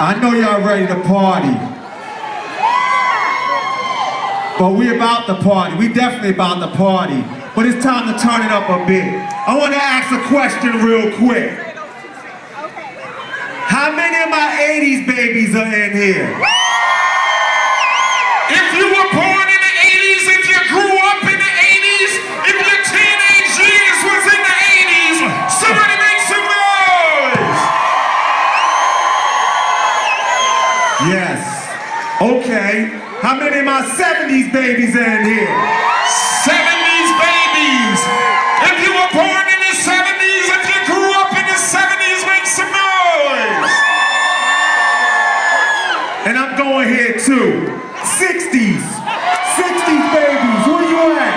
I know y'all ready to party. But we about to party. We definitely about to party. But it's time to turn it up a bit. I want to ask a question real quick. How many of my 80s babies are in here? If you were born in the 80s, if you grew up in the 80s, if your teenage years was in the 80s, somebody make some noise! Yes. Okay. How many of my 70s babies are in here? 70s babies! If you were born in the 70s, if you grew up in the 70s, make some noise! And I'm going here too. 60s. 60s babies, where you at?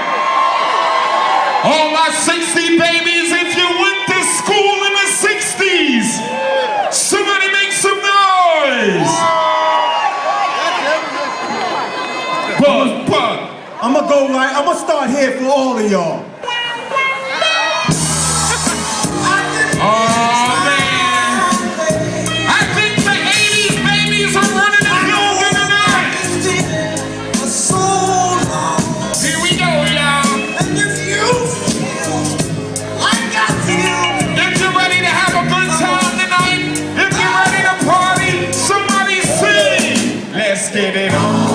All my 60 babies, if you went to school in the 60s, somebody make some noise! Bug. I'm gonna start here for all of y'all. Oh man, I think the 80s babies are running the building tonight. Here we go, y'all. If you're ready to have a good time tonight, if you're ready to party, somebody sing. Let's get it on.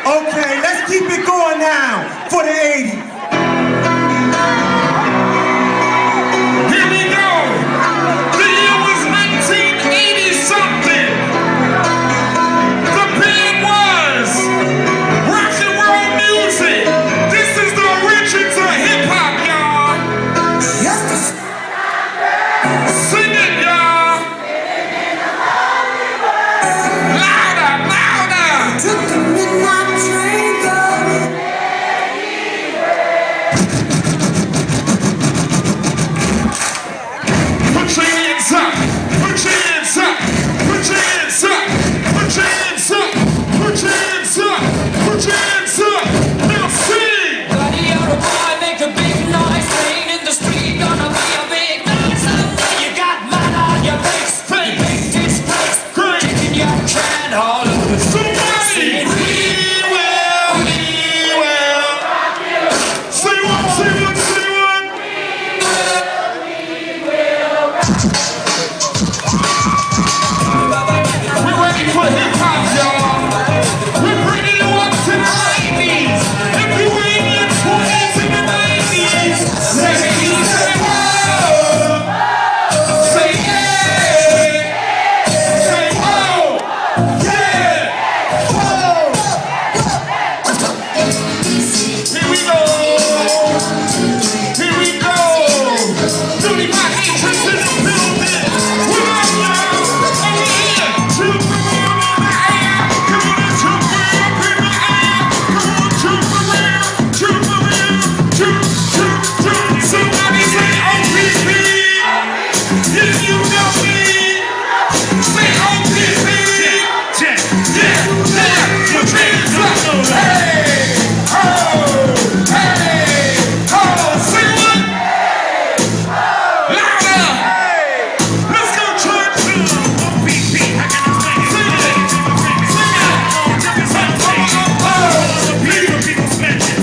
Okay, let's keep it going now for the 80s. Here we go. The year was 1980 something. The band was rock and roll music. This is the origins of hip hop, y'all. Sing it, y'all. Louder, louder. Took the midnight train going Put your hands up, put your hands up, put your hands up, put your hands up, put your hands up, put your hands up. Now sing. Buddy, you're a boy, make a big noise, playing in the street, gonna be a big noise. Someday you got mud on your face, big displays, kicking your can all over the street. Somebody, we will. Say one, say one, say one. We're ready for hip hop, y'all. We're bringing you up to the 90s. If you were in your 20s in the 90s, let me hear you say whoa. Say yeah. Say whoa. Yeah. Whoa. Here we go. Here we go. Duty my entrance in the building. What up, y'all? Over here. Jump around in the air. Come on and jump around in the air. Come on, jump around. Jump around. Jump. Somebody say OPP. If you know me. Say OPP. Yeah. Put your hands up. Hey. Oh. Hey. Oh. Say what? Louder. Let's go, church. OPP. I gotta sing it. Sing it. Sing it. People spend it.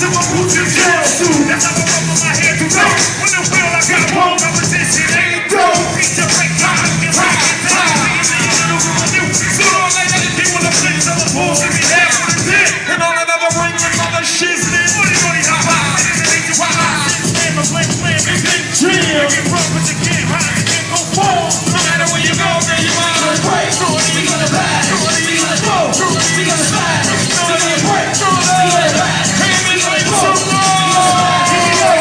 in my boots and jail suit. That's how I rub on my hair to go. When the wheel I got home, competition ain't dope. Beat your break time, get right, get down. Sooner or later, they wanna play some bullshit me there for the dick. And all another ring with other shit. Money, money, high five. Stand my plan, big dream. You run with the kid, hide the kid, go fall. No matter where you go, girl, you are. We gonna ride, we gonna go, we gonna slide, we gonna break, we gonna ride. Hand me like so long.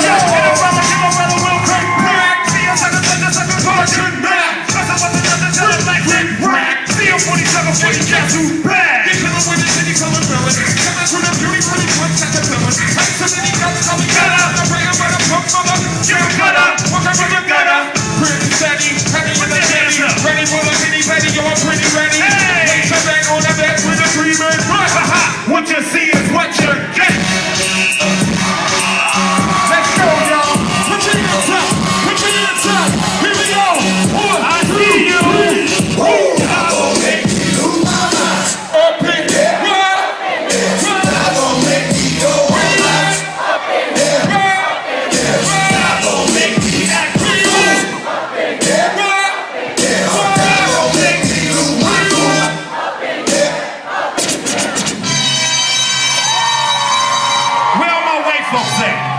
Give a brother real quick back. See us like a cartoon back. Cause I want another tell him like Rick Rack. See him 47, 40 cats who's bad. They kill him with his city color villain. Coming through the beauty, pretty punch at the villain. Like so many guns, so we got out. I'm bringing by the pump, mother. Give a gutter, walking from the gutter. Pretty steady, heavy in the jetty. Ready for the mini petty, yo, I'm pretty ready. Hey, come back on the bed with a 3-man rush. What you see is what you get. Let's go, y'all. Put your hands up. Put your hands up. Here we go. 1, I see you. I'm gonna make you lose my mind. Up in there. I'm gonna make you go all night. Up in there. I'm gonna make you act real. Up in there. I'm gonna make you lose my cool. Up in there. Where all my white folks at?